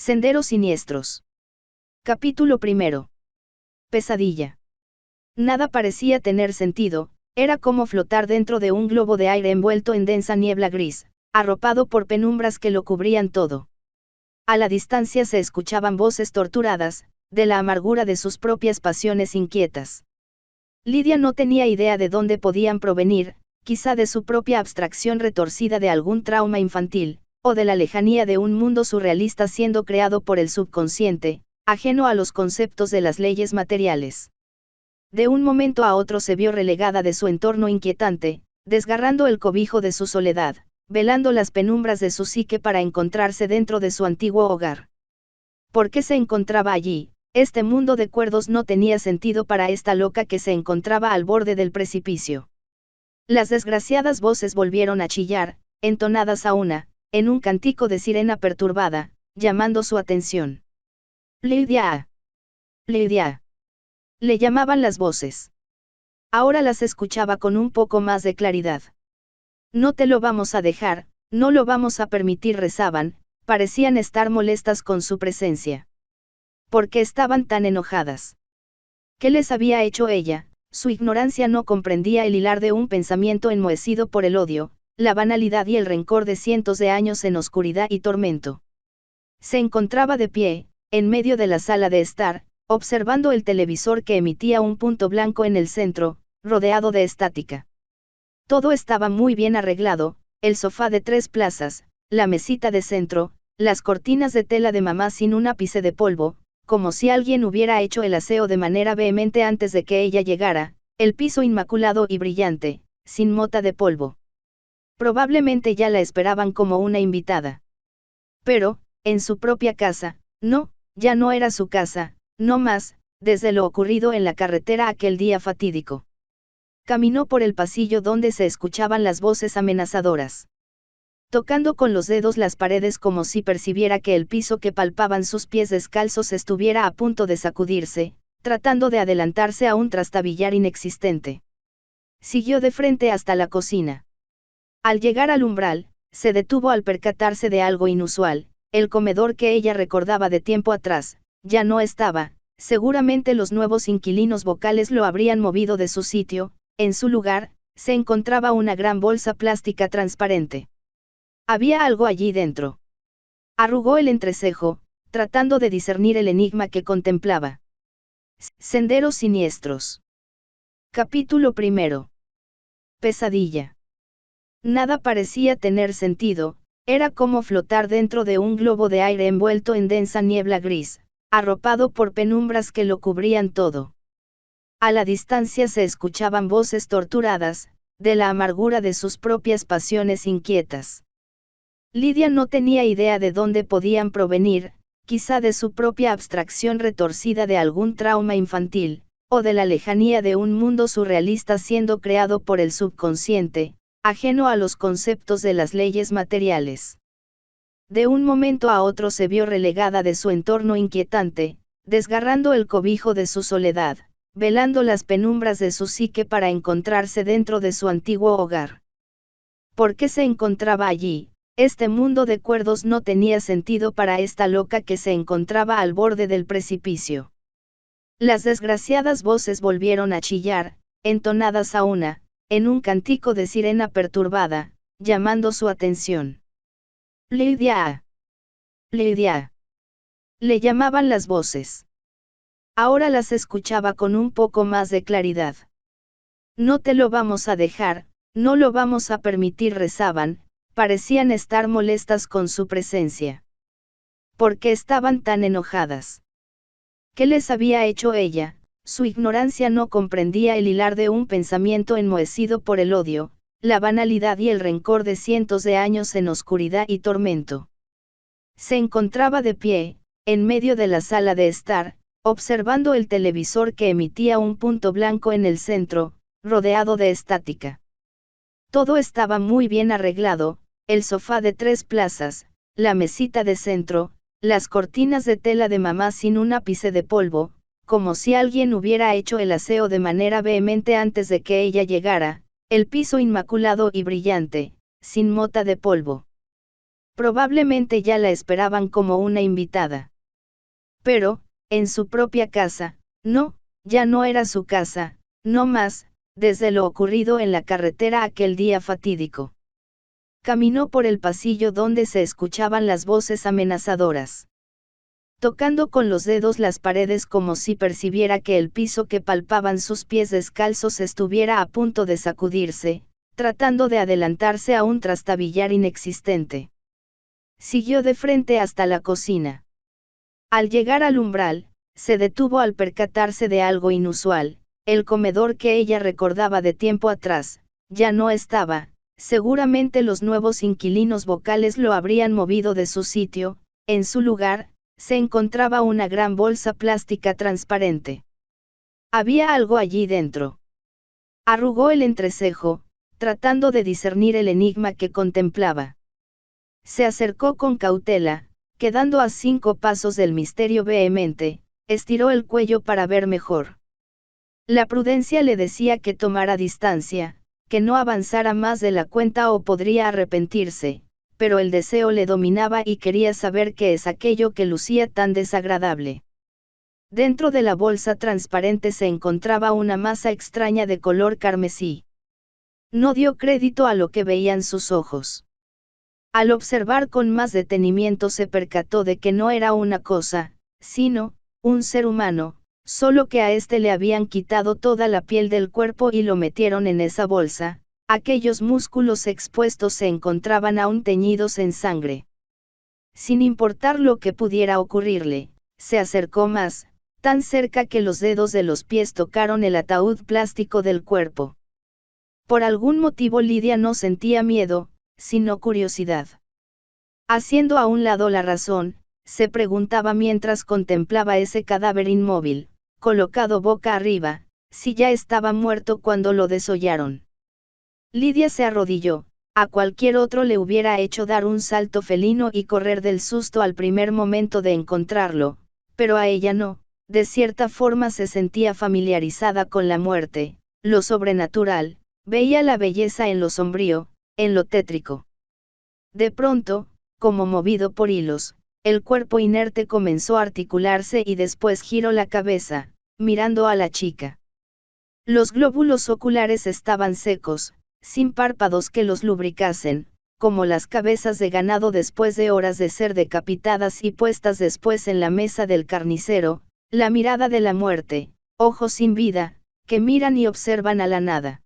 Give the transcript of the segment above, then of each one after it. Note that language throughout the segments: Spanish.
Senderos siniestros. Capítulo primero. Pesadilla. Nada parecía tener sentido, era como flotar dentro de un globo de aire envuelto en densa niebla gris, arropado por penumbras que lo cubrían todo. A la distancia se escuchaban voces torturadas, de la amargura de sus propias pasiones inquietas. Lidia no tenía idea de dónde podían provenir, quizá de su propia abstracción retorcida de algún trauma infantil, o de la lejanía de un mundo surrealista siendo creado por el subconsciente, ajeno a los conceptos de las leyes materiales. De un momento a otro se vio relegada de su entorno inquietante, desgarrando el cobijo de su soledad, velando las penumbras de su psique para encontrarse dentro de su antiguo hogar. ¿Por qué se encontraba allí? Este mundo de cuerdos no tenía sentido para esta loca que se encontraba al borde del precipicio. Las desgraciadas voces volvieron a chillar, entonadas a una, en un cántico de sirena perturbada, llamando su atención. Lidia. Lidia. Le llamaban las voces. Ahora las escuchaba con un poco más de claridad. No te lo vamos a dejar, no lo vamos a permitir, rezaban, parecían estar molestas con su presencia. ¿Por qué estaban tan enojadas? ¿Qué les había hecho ella? Su ignorancia no comprendía el hilar de un pensamiento enmohecido por el odio, la banalidad y el rencor de cientos de años en oscuridad y tormento. Se encontraba de pie, en medio de la sala de estar, observando el televisor que emitía un punto blanco en el centro, rodeado de estática. Todo estaba muy bien arreglado, el sofá de 3 plazas, la mesita de centro, las cortinas de tela de mamá sin un ápice de polvo, como si alguien hubiera hecho el aseo de manera vehemente antes de que ella llegara, el piso inmaculado y brillante, sin mota de polvo. Probablemente ya la esperaban como una invitada. Pero, en su propia casa, no, ya no era su casa, no más, desde lo ocurrido en la carretera aquel día fatídico. Caminó por el pasillo donde se escuchaban las voces amenazadoras. Tocando con los dedos las paredes como si percibiera que el piso que palpaban sus pies descalzos estuviera a punto de sacudirse, tratando de adelantarse a un trastabillar inexistente. Siguió de frente hasta la cocina. Al llegar al umbral, se detuvo al percatarse de algo inusual, el comedor que ella recordaba de tiempo atrás, ya no estaba, seguramente los nuevos inquilinos vocales lo habrían movido de su sitio, en su lugar, se encontraba una gran bolsa plástica transparente. Había algo allí dentro. Arrugó el entrecejo, tratando de discernir el enigma que contemplaba. Senderos siniestros. Capítulo primero. Pesadilla. Nada parecía tener sentido, era como flotar dentro de un globo de aire envuelto en densa niebla gris, arropado por penumbras que lo cubrían todo. A la distancia se escuchaban voces torturadas, de la amargura de sus propias pasiones inquietas. Lidia no tenía idea de dónde podían provenir, quizá de su propia abstracción retorcida de algún trauma infantil, o de la lejanía de un mundo surrealista siendo creado por el subconsciente, ajeno a los conceptos de las leyes materiales. De un momento a otro se vio relegada de su entorno inquietante, desgarrando el cobijo de su soledad, velando las penumbras de su psique para encontrarse dentro de su antiguo hogar. ¿Por qué se encontraba allí? Este mundo de cuerdos no tenía sentido para esta loca que se encontraba al borde del precipicio. Las desgraciadas voces volvieron a chillar, entonadas a una, en un cántico de sirena perturbada, llamando su atención. Lidia. Lidia. Le llamaban las voces. Ahora las escuchaba con un poco más de claridad. No te lo vamos a dejar, no lo vamos a permitir, rezaban, parecían estar molestas con su presencia. ¿Por qué estaban tan enojadas? ¿Qué les había hecho ella? Su ignorancia no comprendía el hilar de un pensamiento enmohecido por el odio, la banalidad y el rencor de cientos de años en oscuridad y tormento. Se encontraba de pie, en medio de la sala de estar, observando el televisor que emitía un punto blanco en el centro, rodeado de estática. Todo estaba muy bien arreglado, el sofá de 3 plazas, la mesita de centro, las cortinas de tela de mamá sin un ápice de polvo, como si alguien hubiera hecho el aseo de manera vehemente antes de que ella llegara, el piso inmaculado y brillante, sin mota de polvo. Probablemente ya la esperaban como una invitada. Pero, en su propia casa, no, ya no era su casa, no más, desde lo ocurrido en la carretera aquel día fatídico. Caminó por el pasillo donde se escuchaban las voces amenazadoras. Tocando con los dedos las paredes como si percibiera que el piso que palpaban sus pies descalzos estuviera a punto de sacudirse, tratando de adelantarse a un trastabillar inexistente. Siguió de frente hasta la cocina. Al llegar al umbral, se detuvo al percatarse de algo inusual. El comedor que ella recordaba de tiempo atrás, ya no estaba. Seguramente los nuevos inquilinos vocales lo habrían movido de su sitio. En su lugar, se encontraba una gran bolsa plástica transparente. Había algo allí dentro. Arrugó el entrecejo, tratando de discernir el enigma que contemplaba. Se acercó con cautela, quedando a 5 pasos del misterio vehemente, estiró el cuello para ver mejor. La prudencia le decía que tomara distancia, que no avanzara más de la cuenta o podría arrepentirse, pero el deseo le dominaba y quería saber qué es aquello que lucía tan desagradable. Dentro de la bolsa transparente se encontraba una masa extraña de color carmesí. No dio crédito a lo que veían sus ojos. Al observar con más detenimiento se percató de que no era una cosa, sino, un ser humano, solo que a este le habían quitado toda la piel del cuerpo y lo metieron en esa bolsa. Aquellos músculos expuestos se encontraban aún teñidos en sangre. Sin importar lo que pudiera ocurrirle, se acercó más, tan cerca que los dedos de los pies tocaron el ataúd plástico del cuerpo. Por algún motivo Lidia no sentía miedo, sino curiosidad. Haciendo a un lado la razón, se preguntaba mientras contemplaba ese cadáver inmóvil, colocado boca arriba, si ya estaba muerto cuando lo desollaron. Lidia se arrodilló. A cualquier otro le hubiera hecho dar un salto felino y correr del susto al primer momento de encontrarlo, pero a ella no. De cierta forma se sentía familiarizada con la muerte, lo sobrenatural, veía la belleza en lo sombrío, en lo tétrico. De pronto, como movido por hilos, el cuerpo inerte comenzó a articularse y después giró la cabeza, mirando a la chica. Los glóbulos oculares estaban secos, sin párpados que los lubricasen, como las cabezas de ganado después de horas de ser decapitadas y puestas después en la mesa del carnicero, la mirada de la muerte, ojos sin vida, que miran y observan a la nada.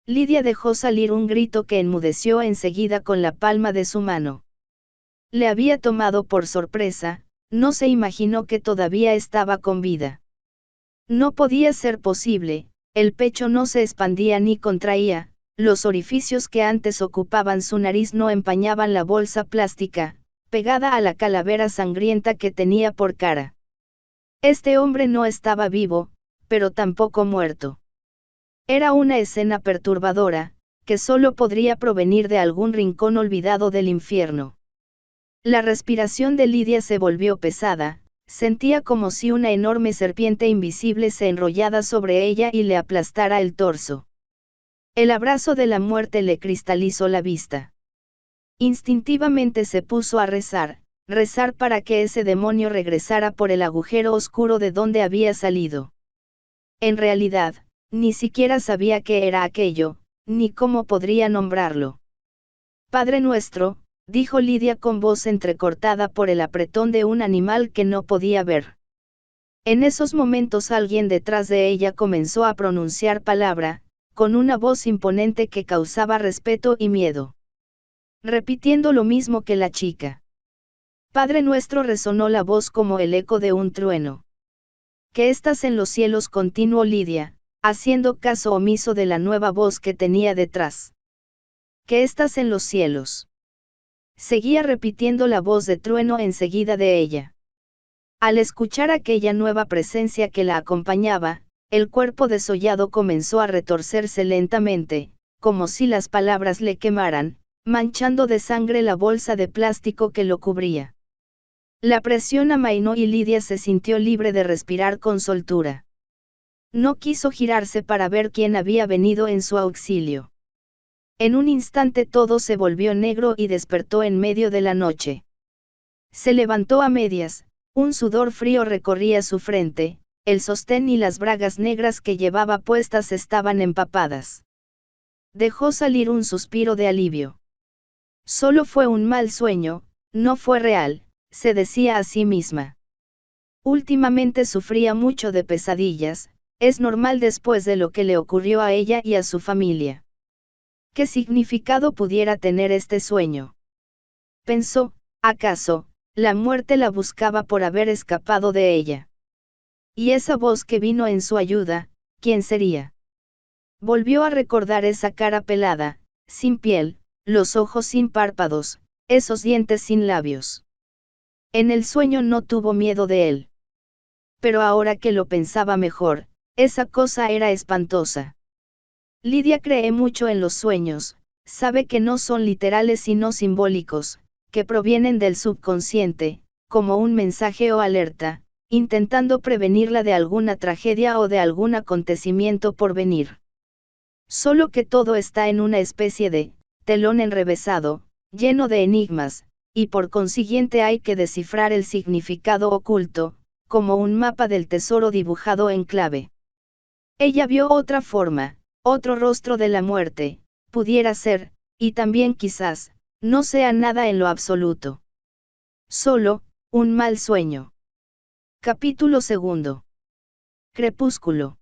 Lidia dejó salir un grito que enmudeció enseguida con la palma de su mano. Le había tomado por sorpresa, no se imaginó que todavía estaba con vida. No podía ser posible, el pecho no se expandía ni contraía, los orificios que antes ocupaban su nariz no empañaban la bolsa plástica, pegada a la calavera sangrienta que tenía por cara. Este hombre no estaba vivo, pero tampoco muerto. Era una escena perturbadora, que solo podría provenir de algún rincón olvidado del infierno. La respiración de Lidia se volvió pesada, sentía como si una enorme serpiente invisible se enrollara sobre ella y le aplastara el torso. El abrazo de la muerte le cristalizó la vista. Instintivamente se puso a rezar para que ese demonio regresara por el agujero oscuro de donde había salido. En realidad, ni siquiera sabía qué era aquello, ni cómo podría nombrarlo. Padre nuestro, dijo Lidia con voz entrecortada por el apretón de un animal que no podía ver. En esos momentos alguien detrás de ella comenzó a pronunciar palabra, con una voz imponente que causaba respeto y miedo. Repitiendo lo mismo que la chica. Padre nuestro, resonó la voz como el eco de un trueno. Que estás en los cielos, continuó Lidia, haciendo caso omiso de la nueva voz que tenía detrás. Que estás en los cielos. Seguía repitiendo la voz de trueno enseguida de ella. Al escuchar aquella nueva presencia que la acompañaba, el cuerpo desollado comenzó a retorcerse lentamente, como si las palabras le quemaran, manchando de sangre la bolsa de plástico que lo cubría. La presión amainó y Lidia se sintió libre de respirar con soltura. No quiso girarse para ver quién había venido en su auxilio. En un instante todo se volvió negro y despertó en medio de la noche. Se levantó a medias, un sudor frío recorría su frente, el sostén y las bragas negras que llevaba puestas estaban empapadas. Dejó salir un suspiro de alivio. Solo fue un mal sueño, no fue real, se decía a sí misma. Últimamente sufría mucho de pesadillas, es normal después de lo que le ocurrió a ella y a su familia. ¿Qué significado pudiera tener este sueño? Pensó, ¿acaso la muerte la buscaba por haber escapado de ella? Y esa voz que vino en su ayuda, ¿quién sería? Volvió a recordar esa cara pelada, sin piel, los ojos sin párpados, esos dientes sin labios. En el sueño no tuvo miedo de él. Pero ahora que lo pensaba mejor, esa cosa era espantosa. Lidia cree mucho en los sueños, sabe que no son literales sino simbólicos, que provienen del subconsciente, como un mensaje o alerta, intentando prevenirla de alguna tragedia o de algún acontecimiento por venir. Solo que todo está en una especie de telón enrevesado, lleno de enigmas, y por consiguiente hay que descifrar el significado oculto, como un mapa del tesoro dibujado en clave. Ella vio otra forma, otro rostro de la muerte, pudiera ser, y también quizás, no sea nada en lo absoluto. Solo, un mal sueño. Capítulo 2. Crepúsculo.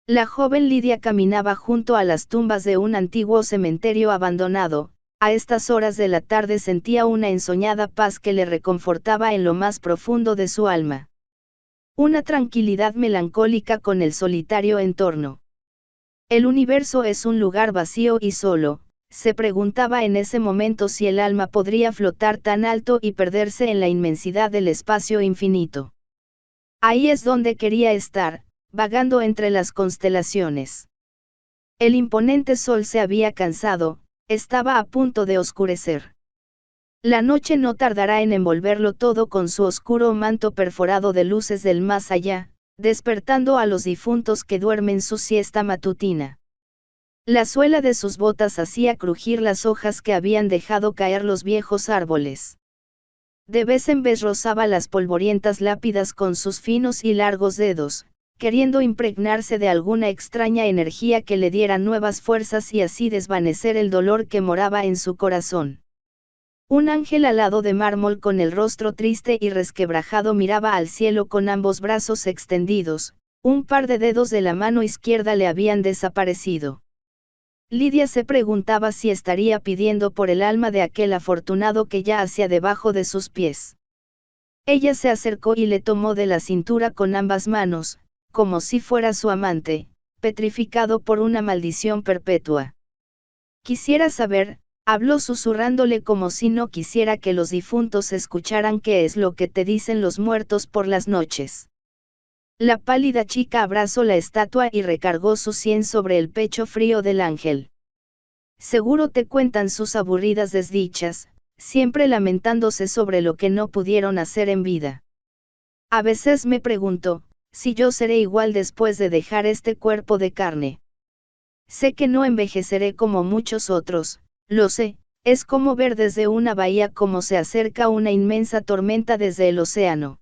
La joven Lidia caminaba junto a las tumbas de un antiguo cementerio abandonado, a estas horas de la tarde sentía una ensoñada paz que le reconfortaba en lo más profundo de su alma. Una tranquilidad melancólica con el solitario entorno. El universo es un lugar vacío y solo, se preguntaba en ese momento si el alma podría flotar tan alto y perderse en la inmensidad del espacio infinito. Ahí es donde quería estar, vagando entre las constelaciones. El imponente sol se había cansado, estaba a punto de oscurecer. La noche no tardará en envolverlo todo con su oscuro manto perforado de luces del más allá, despertando a los difuntos que duermen su siesta matutina. La suela de sus botas hacía crujir las hojas que habían dejado caer los viejos árboles. De vez en vez rozaba las polvorientas lápidas con sus finos y largos dedos, queriendo impregnarse de alguna extraña energía que le diera nuevas fuerzas y así desvanecer el dolor que moraba en su corazón. Un ángel alado de mármol con el rostro triste y resquebrajado miraba al cielo con ambos brazos extendidos, un par de dedos de la mano izquierda le habían desaparecido. Lidia se preguntaba si estaría pidiendo por el alma de aquel afortunado que yacía debajo de sus pies. Ella se acercó y le tomó de la cintura con ambas manos, como si fuera su amante, petrificado por una maldición perpetua. Quisiera saber, habló susurrándole como si no quisiera que los difuntos escucharan qué es lo que te dicen los muertos por las noches. La pálida chica abrazó la estatua y recargó su sien sobre el pecho frío del ángel. Seguro te cuentan sus aburridas desdichas, siempre lamentándose sobre lo que no pudieron hacer en vida. A veces me pregunto, si yo seré igual después de dejar este cuerpo de carne. Sé que no envejeceré como muchos otros, lo sé, es como ver desde una bahía cómo se acerca una inmensa tormenta desde el océano.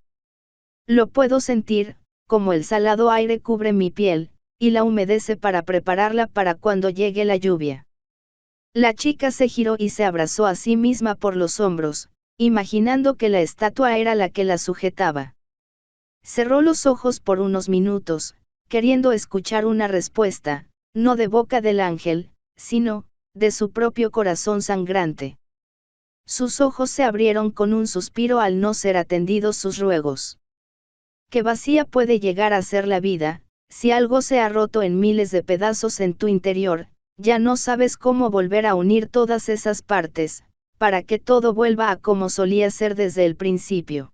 Lo puedo sentir, como el salado aire cubre mi piel, y la humedece para prepararla para cuando llegue la lluvia. La chica se giró y se abrazó a sí misma por los hombros, imaginando que la estatua era la que la sujetaba. Cerró los ojos por unos minutos, queriendo escuchar una respuesta, no de boca del ángel, sino, de su propio corazón sangrante. Sus ojos se abrieron con un suspiro al no ser atendidos sus ruegos. Qué vacía puede llegar a ser la vida, si algo se ha roto en miles de pedazos en tu interior, ya no sabes cómo volver a unir todas esas partes, para que todo vuelva a como solía ser desde el principio.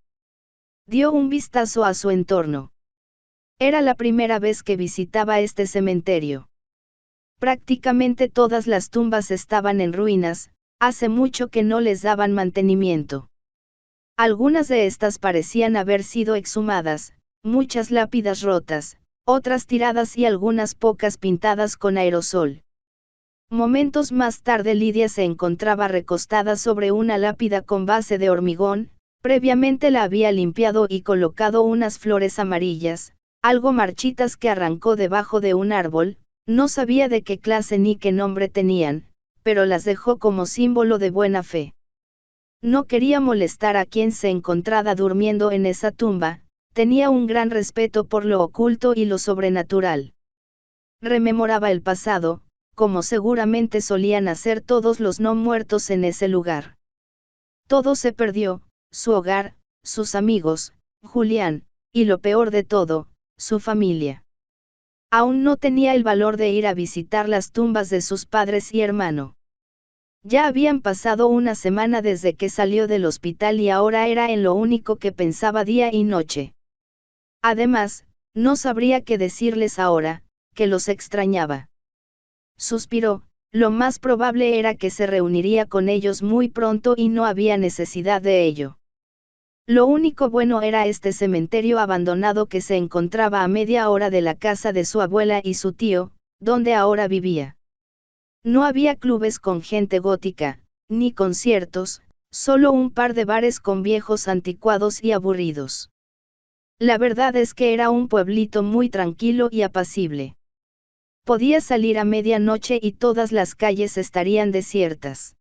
Dio un vistazo a su entorno. Era la primera vez que visitaba este cementerio. Prácticamente todas las tumbas estaban en ruinas, hace mucho que no les daban mantenimiento. Algunas de estas parecían haber sido exhumadas, muchas lápidas rotas, otras tiradas y algunas pocas pintadas con aerosol. Momentos más tarde Lidia se encontraba recostada sobre una lápida con base de hormigón. Previamente la había limpiado y colocado unas flores amarillas, algo marchitas que arrancó debajo de un árbol. No sabía de qué clase ni qué nombre tenían, pero las dejó como símbolo de buena fe. No quería molestar a quien se encontraba durmiendo en esa tumba, tenía un gran respeto por lo oculto y lo sobrenatural. Rememoraba el pasado, como seguramente solían hacer todos los no muertos en ese lugar. Todo se perdió, su hogar, sus amigos, Julián, y lo peor de todo, su familia. Aún no tenía el valor de ir a visitar las tumbas de sus padres y hermano. Ya habían pasado una semana desde que salió del hospital y ahora era en lo único que pensaba día y noche. Además, no sabría qué decirles ahora, que los extrañaba. Suspiró, lo más probable era que se reuniría con ellos muy pronto y no había necesidad de ello. Lo único bueno era este cementerio abandonado que se encontraba a media hora de la casa de su abuela y su tío, donde ahora vivía. No había clubes con gente gótica, ni conciertos, solo un par de bares con viejos anticuados y aburridos. La verdad es que era un pueblito muy tranquilo y apacible. Podía salir a medianoche y todas las calles estarían desiertas.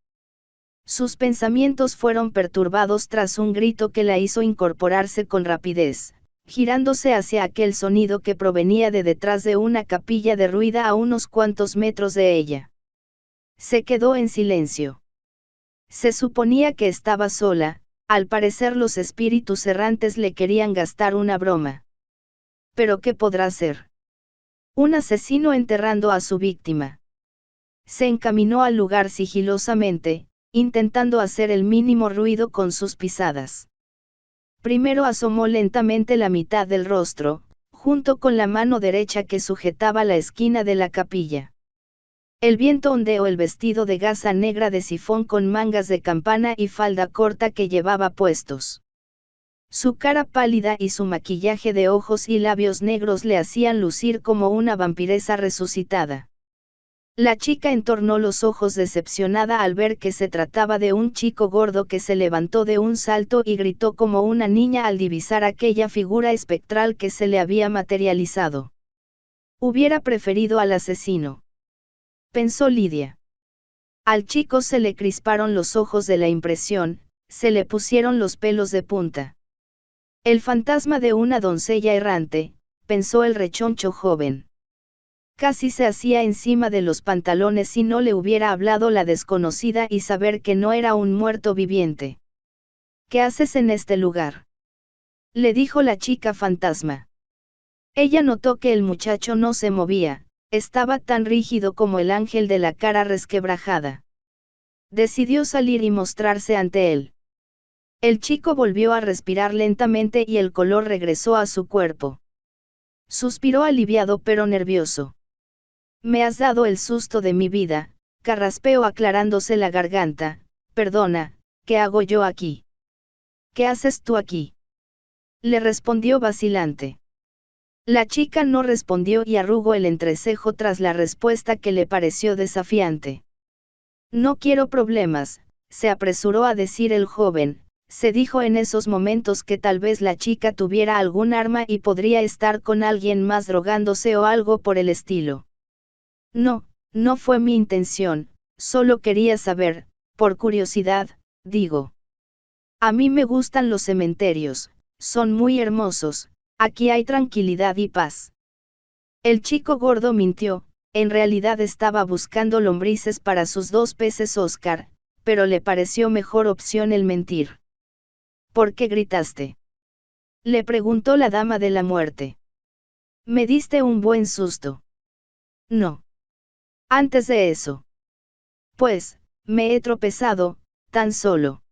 Sus pensamientos fueron perturbados tras un grito que la hizo incorporarse con rapidez, girándose hacia aquel sonido que provenía de detrás de una capilla derruida a unos cuantos metros de ella. Se quedó en silencio. Se suponía que estaba sola, al parecer los espíritus errantes le querían gastar una broma. ¿Pero qué podrá ser? Un asesino enterrando a su víctima. Se encaminó al lugar sigilosamente, intentando hacer el mínimo ruido con sus pisadas. Primero asomó lentamente la mitad del rostro, junto con la mano derecha que sujetaba la esquina de la capilla. El viento ondeó el vestido de gasa negra de sifón con mangas de campana y falda corta que llevaba puestos. Su cara pálida y su maquillaje de ojos y labios negros le hacían lucir como una vampiresa resucitada. La chica entornó los ojos decepcionada al ver que se trataba de un chico gordo que se levantó de un salto y gritó como una niña al divisar aquella figura espectral que se le había materializado. Hubiera preferido al asesino, pensó Lidia. Al chico se le crisparon los ojos de la impresión, se le pusieron los pelos de punta. El fantasma de una doncella errante, pensó el rechoncho joven. Casi se hacía encima de los pantalones si no le hubiera hablado la desconocida y saber que no era un muerto viviente. ¿Qué haces en este lugar?, le dijo la chica fantasma. Ella notó que el muchacho no se movía, estaba tan rígido como el ángel de la cara resquebrajada. Decidió salir y mostrarse ante él. El chico volvió a respirar lentamente y el color regresó a su cuerpo. Suspiró aliviado pero nervioso. Me has dado el susto de mi vida, carraspeó aclarándose la garganta. Perdona, ¿qué hago yo aquí? ¿Qué haces tú aquí?, le respondió vacilante. La chica no respondió y arrugó el entrecejo tras la respuesta que le pareció desafiante. No quiero problemas, se apresuró a decir el joven. Se dijo en esos momentos que tal vez la chica tuviera algún arma y podría estar con alguien más drogándose o algo por el estilo. No, no fue mi intención, solo quería saber, por curiosidad, digo. A mí me gustan los cementerios, son muy hermosos, aquí hay tranquilidad y paz. El chico gordo mintió, en realidad estaba buscando lombrices para sus 2 peces Oscar, pero le pareció mejor opción el mentir. ¿Por qué gritaste?, le preguntó la dama de la muerte. Me diste un buen susto. No. Antes de eso. Pues, me he tropezado, tan solo.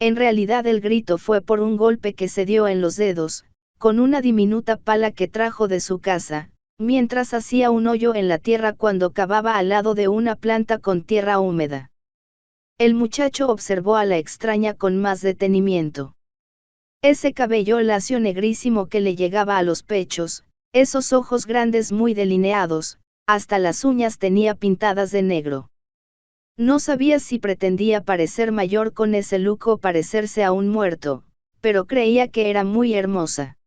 En realidad el grito fue por un golpe que se dio en los dedos, con una diminuta pala que trajo de su casa, mientras hacía un hoyo en la tierra cuando cavaba al lado de una planta con tierra húmeda. El muchacho observó a la extraña con más detenimiento. Ese cabello lacio negrísimo que le llegaba a los pechos, esos ojos grandes muy delineados, hasta las uñas tenía pintadas de negro. No sabía si pretendía parecer mayor con ese look o parecerse a un muerto, pero creía que era muy hermosa.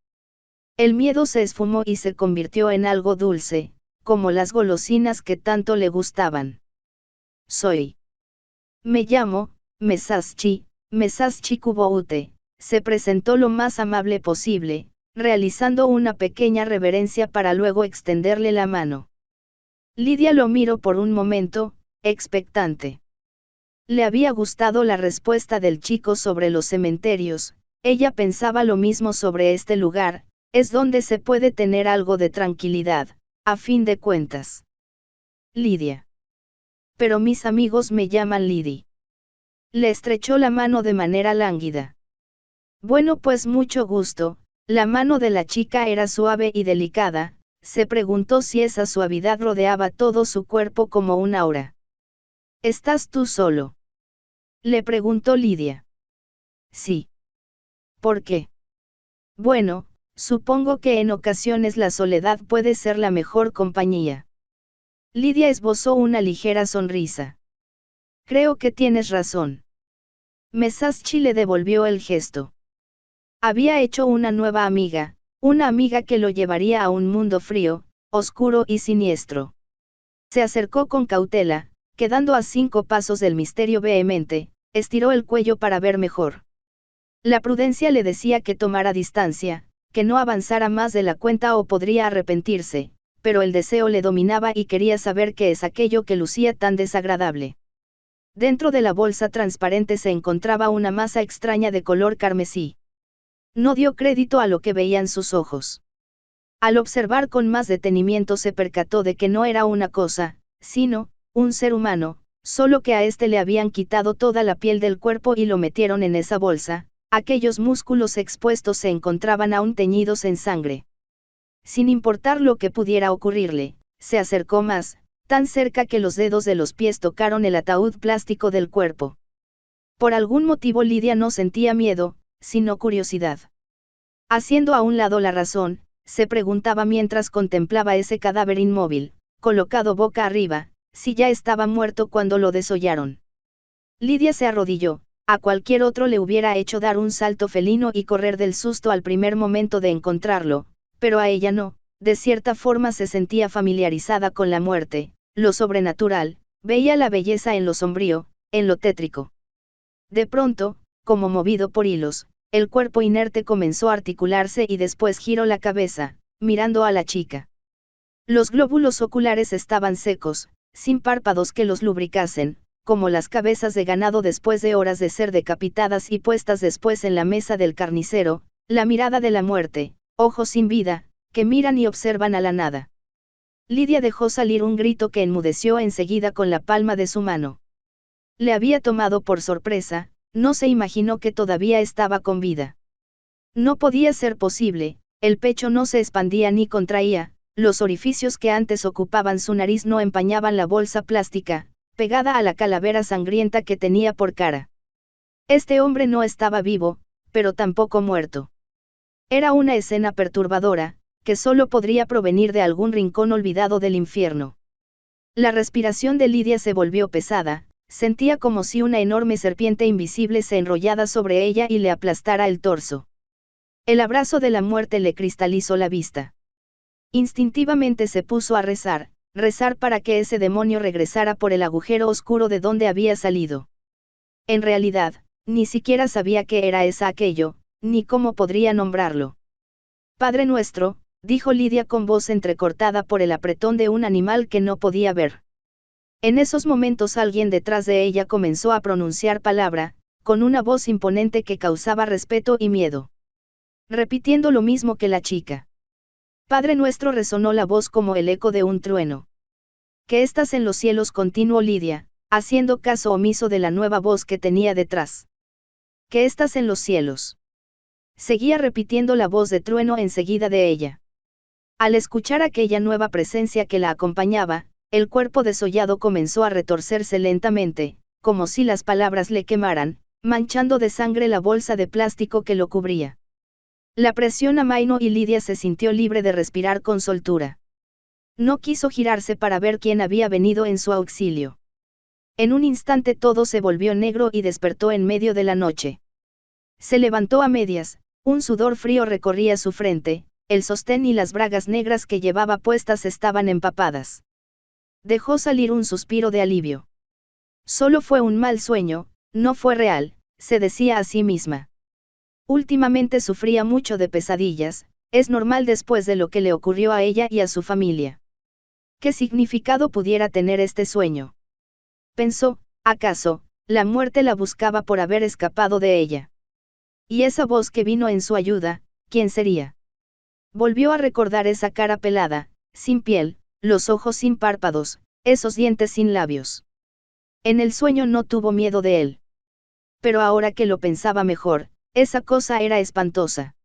El miedo se esfumó y se convirtió en algo dulce, como las golosinas que tanto le gustaban. Me llamo, Mesaschi Kuboute, se presentó lo más amable posible, realizando una pequeña reverencia para luego extenderle la mano. Lidia lo miró por un momento, expectante. Le había gustado la respuesta del chico sobre los cementerios, ella pensaba lo mismo sobre este lugar, es donde se puede tener algo de tranquilidad, a fin de cuentas. Lidia. Pero mis amigos me llaman Lidi. Le estrechó la mano de manera lánguida. Bueno, pues mucho gusto. La mano de la chica era suave y delicada, se preguntó si esa suavidad rodeaba todo su cuerpo como un aura. ¿Estás tú solo?, le preguntó Lidia. Sí. ¿Por qué? Bueno, supongo que en ocasiones la soledad puede ser la mejor compañía. Lidia esbozó una ligera sonrisa. Creo que tienes razón. Mesaschi le devolvió el gesto. Había hecho una nueva amiga, una amiga que lo llevaría a un mundo frío, oscuro y siniestro. Se acercó con cautela, quedando a 5 pasos del misterio vehemente, estiró el cuello para ver mejor. La prudencia le decía que tomara distancia, que no avanzara más de la cuenta o podría arrepentirse, pero el deseo le dominaba y quería saber qué es aquello que lucía tan desagradable. Dentro de la bolsa transparente se encontraba una masa extraña de color carmesí. No dio crédito a lo que veían sus ojos. Al observar con más detenimiento se percató de que no era una cosa, sino, un ser humano, solo que a este le habían quitado toda la piel del cuerpo y lo metieron en esa bolsa, aquellos músculos expuestos se encontraban aún teñidos en sangre. Sin importar lo que pudiera ocurrirle, se acercó más, tan cerca que los dedos de los pies tocaron el ataúd plástico del cuerpo. Por algún motivo Lidia no sentía miedo, sino curiosidad. Haciendo a un lado la razón, se preguntaba mientras contemplaba ese cadáver inmóvil, colocado boca arriba, si ya estaba muerto cuando lo desollaron. Lidia se arrodilló, a cualquier otro le hubiera hecho dar un salto felino y correr del susto al primer momento de encontrarlo, pero a ella no, de cierta forma se sentía familiarizada con la muerte, lo sobrenatural, veía la belleza en lo sombrío, en lo tétrico. De pronto, como movido por hilos, el cuerpo inerte comenzó a articularse y después giró la cabeza, mirando a la chica. Los glóbulos oculares estaban secos, sin párpados que los lubricasen, como las cabezas de ganado después de horas de ser decapitadas y puestas después en la mesa del carnicero, la mirada de la muerte, ojos sin vida, que miran y observan a la nada. Lidia dejó salir un grito que enmudeció enseguida con la palma de su mano. Le había tomado por sorpresa, no se imaginó que todavía estaba con vida. No podía ser posible, el pecho no se expandía ni contraía, los orificios que antes ocupaban su nariz no empañaban la bolsa plástica, pegada a la calavera sangrienta que tenía por cara. Este hombre no estaba vivo, pero tampoco muerto. Era una escena perturbadora, que solo podría provenir de algún rincón olvidado del infierno. La respiración de Lidia se volvió pesada, sentía como si una enorme serpiente invisible se enrollara sobre ella y le aplastara el torso. El abrazo de la muerte le cristalizó la vista. Instintivamente se puso a rezar para que ese demonio regresara por el agujero oscuro de donde había salido. En realidad, ni siquiera sabía qué era aquello, ni cómo podría nombrarlo. Padre nuestro, dijo Lidia con voz entrecortada por el apretón de un animal que no podía ver. En esos momentos alguien detrás de ella comenzó a pronunciar palabra, con una voz imponente que causaba respeto y miedo. Repitiendo lo mismo que la chica. Padre nuestro, resonó la voz como el eco de un trueno. Que estás en los cielos, continuó Lidia, haciendo caso omiso de la nueva voz que tenía detrás. Que estás en los cielos. Seguía repitiendo la voz de trueno enseguida de ella. Al escuchar aquella nueva presencia que la acompañaba, el cuerpo desollado comenzó a retorcerse lentamente, como si las palabras le quemaran, manchando de sangre la bolsa de plástico que lo cubría. La presión amainó y Lidia se sintió libre de respirar con soltura. No quiso girarse para ver quién había venido en su auxilio. En un instante todo se volvió negro y despertó en medio de la noche. Se levantó a medias, un sudor frío recorría su frente, el sostén y las bragas negras que llevaba puestas estaban empapadas. Dejó salir un suspiro de alivio. Solo fue un mal sueño, no fue real, se decía a sí misma. Últimamente sufría mucho de pesadillas, es normal después de lo que le ocurrió a ella y a su familia. ¿Qué significado pudiera tener este sueño? Pensó, ¿acaso, la muerte la buscaba por haber escapado de ella? Y esa voz que vino en su ayuda, ¿quién sería? Volvió a recordar esa cara pelada, sin piel, los ojos sin párpados, esos dientes sin labios. En el sueño no tuvo miedo de él. Pero ahora que lo pensaba mejor, esa cosa era espantosa.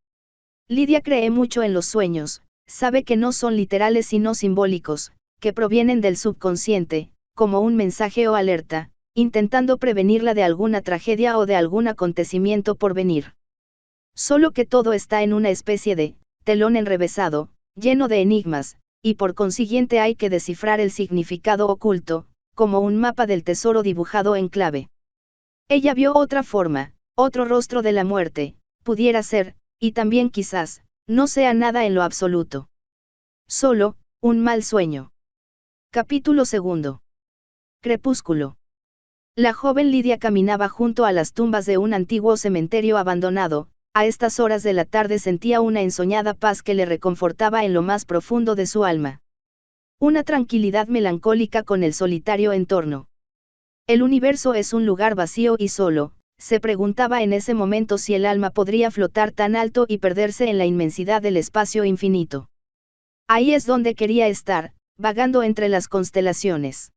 Lidia cree mucho en los sueños, sabe que no son literales sino simbólicos, que provienen del subconsciente, como un mensaje o alerta, intentando prevenirla de alguna tragedia o de algún acontecimiento por venir. Solo que todo está en una especie de telón enrevesado, lleno de enigmas, y por consiguiente hay que descifrar el significado oculto, como un mapa del tesoro dibujado en clave. Ella vio otra forma, otro rostro de la muerte, pudiera ser, y también quizás, no sea nada en lo absoluto. Solo, un mal sueño. Capítulo 2. Crepúsculo. La joven Lidia caminaba junto a las tumbas de un antiguo cementerio abandonado, a estas horas de la tarde sentía una ensoñada paz que le reconfortaba en lo más profundo de su alma. Una tranquilidad melancólica con el solitario entorno. El universo es un lugar vacío y solo, se preguntaba en ese momento si el alma podría flotar tan alto y perderse en la inmensidad del espacio infinito. Ahí es donde quería estar, vagando entre las constelaciones.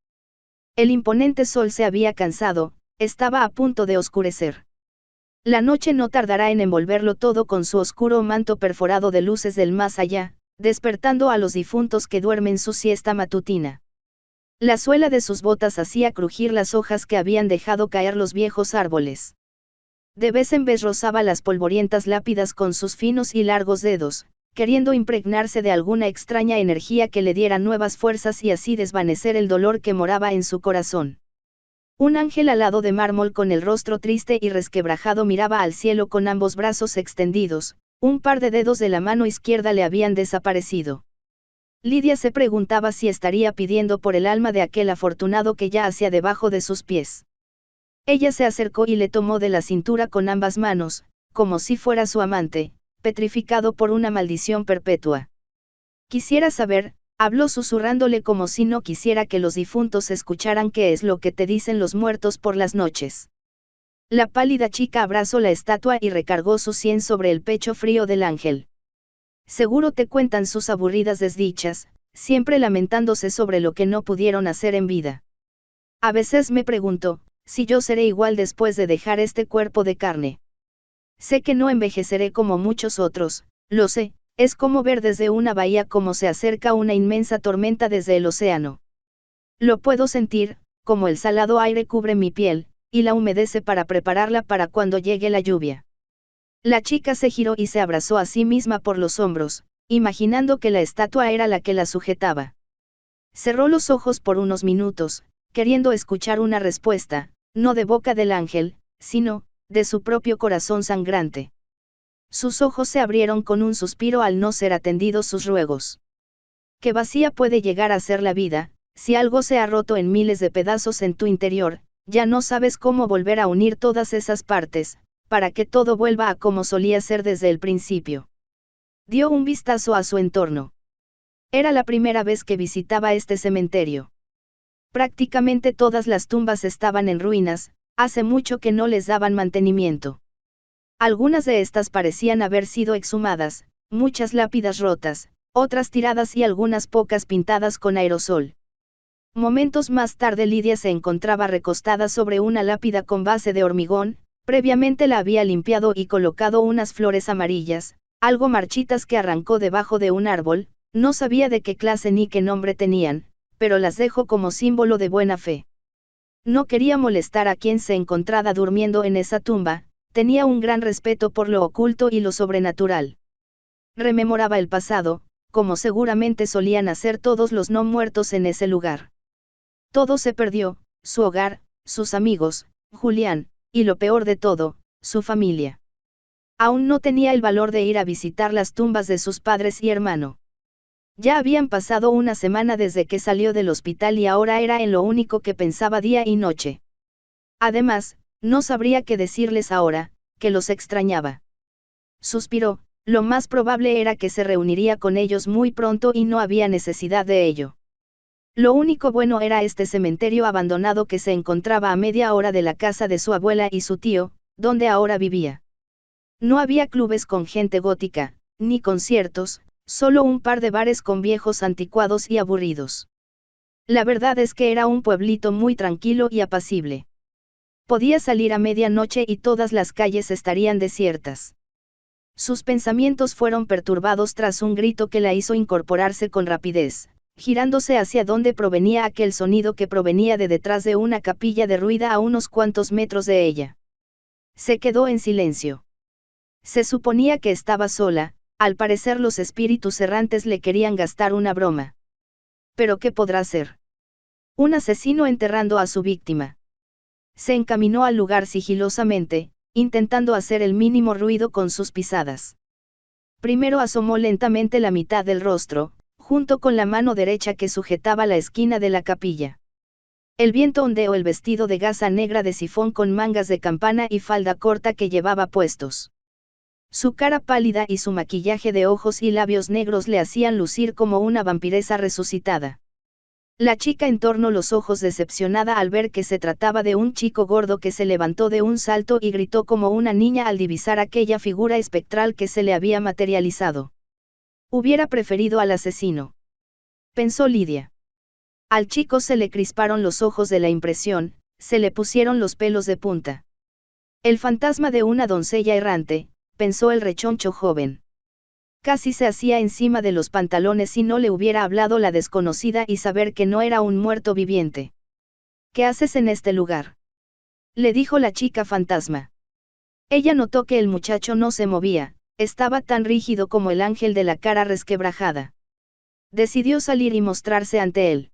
El imponente sol se había cansado, estaba a punto de oscurecer. La noche no tardará en envolverlo todo con su oscuro manto perforado de luces del más allá, despertando a los difuntos que duermen su siesta matutina. La suela de sus botas hacía crujir las hojas que habían dejado caer los viejos árboles. De vez en vez rozaba las polvorientas lápidas con sus finos y largos dedos, queriendo impregnarse de alguna extraña energía que le diera nuevas fuerzas y así desvanecer el dolor que moraba en su corazón. Un ángel alado de mármol con el rostro triste y resquebrajado miraba al cielo con ambos brazos extendidos, un par de dedos de la mano izquierda le habían desaparecido. Lidia se preguntaba si estaría pidiendo por el alma de aquel afortunado que yacía debajo de sus pies. Ella se acercó y le tomó de la cintura con ambas manos, como si fuera su amante, petrificado por una maldición perpetua. Quisiera saber, habló susurrándole como si no quisiera que los difuntos escucharan qué es lo que te dicen los muertos por las noches. La pálida chica abrazó la estatua y recargó su sien sobre el pecho frío del ángel. Seguro te cuentan sus aburridas desdichas, siempre lamentándose sobre lo que no pudieron hacer en vida. A veces me pregunto, si yo seré igual después de dejar este cuerpo de carne. Sé que no envejeceré como muchos otros, lo sé, es como ver desde una bahía cómo se acerca una inmensa tormenta desde el océano. Lo puedo sentir, como el salado aire cubre mi piel, y la humedece para prepararla para cuando llegue la lluvia. La chica se giró y se abrazó a sí misma por los hombros, imaginando que la estatua era la que la sujetaba. Cerró los ojos por unos minutos, queriendo escuchar una respuesta, no de boca del ángel, sino, de su propio corazón sangrante. Sus ojos se abrieron con un suspiro al no ser atendidos sus ruegos. Qué vacía puede llegar a ser la vida, si algo se ha roto en miles de pedazos en tu interior, ya no sabes cómo volver a unir todas esas partes, para que todo vuelva a como solía ser desde el principio. Dio un vistazo a su entorno. Era la primera vez que visitaba este cementerio. Prácticamente todas las tumbas estaban en ruinas, hace mucho que no les daban mantenimiento. Algunas de estas parecían haber sido exhumadas, muchas lápidas rotas, otras tiradas y algunas pocas pintadas con aerosol. Momentos más tarde Lidia se encontraba recostada sobre una lápida con base de hormigón, previamente la había limpiado y colocado unas flores amarillas, algo marchitas que arrancó debajo de un árbol, no sabía de qué clase ni qué nombre tenían, pero las dejó como símbolo de buena fe. No quería molestar a quien se encontraba durmiendo en esa tumba, tenía un gran respeto por lo oculto y lo sobrenatural. Rememoraba el pasado, como seguramente solían hacer todos los no muertos en ese lugar. Todo se perdió, su hogar, sus amigos, Julián, y lo peor de todo, su familia. Aún no tenía el valor de ir a visitar las tumbas de sus padres y hermano. Ya habían pasado una semana desde que salió del hospital y ahora era en lo único que pensaba día y noche. Además, no sabría qué decirles ahora, que los extrañaba. Suspiró, lo más probable era que se reuniría con ellos muy pronto y no había necesidad de ello. Lo único bueno era este cementerio abandonado que se encontraba a media hora de la casa de su abuela y su tío, donde ahora vivía. No había clubes con gente gótica, ni conciertos, solo un par de bares con viejos anticuados y aburridos. La verdad es que era un pueblito muy tranquilo y apacible. Podía salir a medianoche y todas las calles estarían desiertas. Sus pensamientos fueron perturbados tras un grito que la hizo incorporarse con rapidez, girándose hacia donde provenía aquel sonido que provenía de detrás de una capilla derruida a unos cuantos metros de ella. Se quedó en silencio. Se suponía que estaba sola, al parecer los espíritus errantes le querían gastar una broma. ¿Pero qué podrá ser? Un asesino enterrando a su víctima. Se encaminó al lugar sigilosamente, intentando hacer el mínimo ruido con sus pisadas. Primero asomó lentamente la mitad del rostro, junto con la mano derecha que sujetaba la esquina de la capilla. El viento ondeó el vestido de gasa negra de sifón con mangas de campana y falda corta que llevaba puestos. Su cara pálida y su maquillaje de ojos y labios negros le hacían lucir como una vampiresa resucitada. La chica entornó los ojos decepcionada al ver que se trataba de un chico gordo que se levantó de un salto y gritó como una niña al divisar aquella figura espectral que se le había materializado. Hubiera preferido al asesino, pensó Lidia. Al chico se le crisparon los ojos de la impresión, se le pusieron los pelos de punta. El fantasma de una doncella errante, pensó el rechoncho joven. Casi se hacía encima de los pantalones si no le hubiera hablado la desconocida y saber que no era un muerto viviente. ¿Qué haces en este lugar?, le dijo la chica fantasma. Ella notó que el muchacho no se movía, estaba tan rígido como el ángel de la cara resquebrajada. Decidió salir y mostrarse ante él.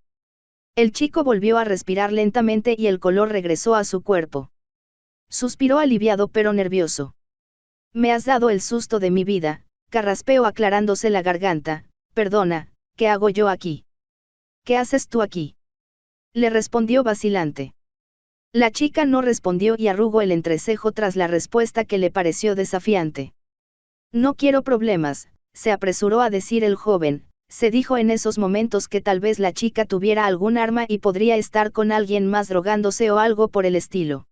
El chico volvió a respirar lentamente y el color regresó a su cuerpo. Suspiró aliviado pero nervioso. Me has dado el susto de mi vida, carraspeó aclarándose la garganta. Perdona, ¿qué hago yo aquí? ¿Qué haces tú aquí?, le respondió vacilante. La chica no respondió y arrugó el entrecejo tras la respuesta que le pareció desafiante. No quiero problemas, se apresuró a decir el joven. Se dijo en esos momentos que tal vez la chica tuviera algún arma y podría estar con alguien más drogándose o algo por el estilo.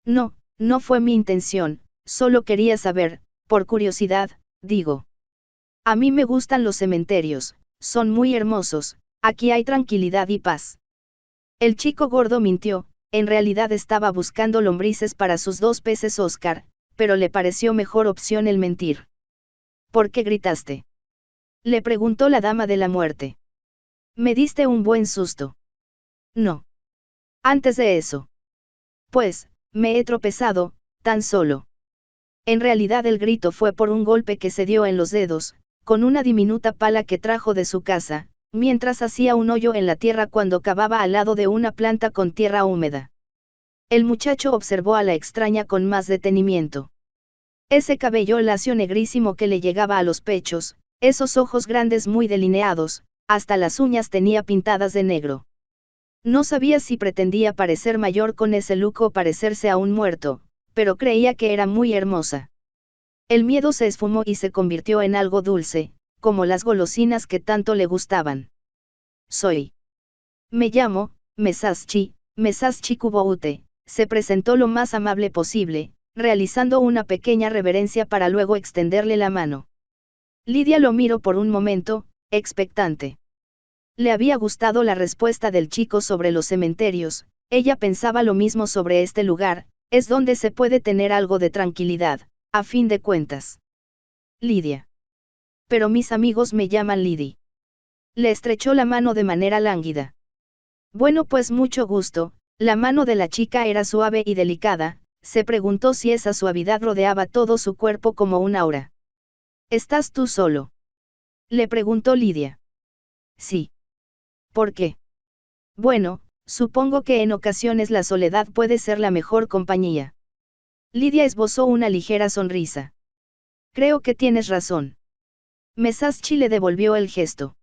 No, no fue mi intención, solo quería saber, por curiosidad, digo. A mí me gustan los cementerios, son muy hermosos, aquí hay tranquilidad y paz. El chico gordo mintió, en realidad estaba buscando lombrices para sus 2 peces Oscar, pero le pareció mejor opción el mentir. ¿Por qué gritaste?, le preguntó la dama de la muerte. Me diste un buen susto. No. Antes de eso. Pues, me he tropezado, tan solo. En realidad el grito fue por un golpe que se dio en los dedos, con una diminuta pala que trajo de su casa, mientras hacía un hoyo en la tierra cuando cavaba al lado de una planta con tierra húmeda. El muchacho observó a la extraña con más detenimiento. Ese cabello lacio negrísimo que le llegaba a los pechos, esos ojos grandes muy delineados, hasta las uñas tenía pintadas de negro. No sabía si pretendía parecer mayor con ese look o parecerse a un muerto, pero creía que era muy hermosa. El miedo se esfumó y se convirtió en algo dulce, como las golosinas que tanto le gustaban. Me llamo, Mesaschi Kuboute, se presentó lo más amable posible, realizando una pequeña reverencia para luego extenderle la mano. Lidia lo miró por un momento, expectante. Le había gustado la respuesta del chico sobre los cementerios, ella pensaba lo mismo sobre este lugar, es donde se puede tener algo de tranquilidad, a fin de cuentas. Lidia. Pero mis amigos me llaman Lidi. Le estrechó la mano de manera lánguida. Bueno, pues mucho gusto. La mano de la chica era suave y delicada, se preguntó si esa suavidad rodeaba todo su cuerpo como un aura. ¿Estás tú solo?, Le preguntó Lidia. Sí. ¿Por qué? Bueno, supongo que en ocasiones la soledad puede ser la mejor compañía. Lidia esbozó una ligera sonrisa. Creo que tienes razón. Mesaschi le devolvió el gesto.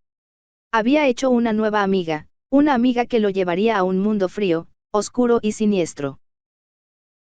Había hecho una nueva amiga, una amiga que lo llevaría a un mundo frío, oscuro y siniestro.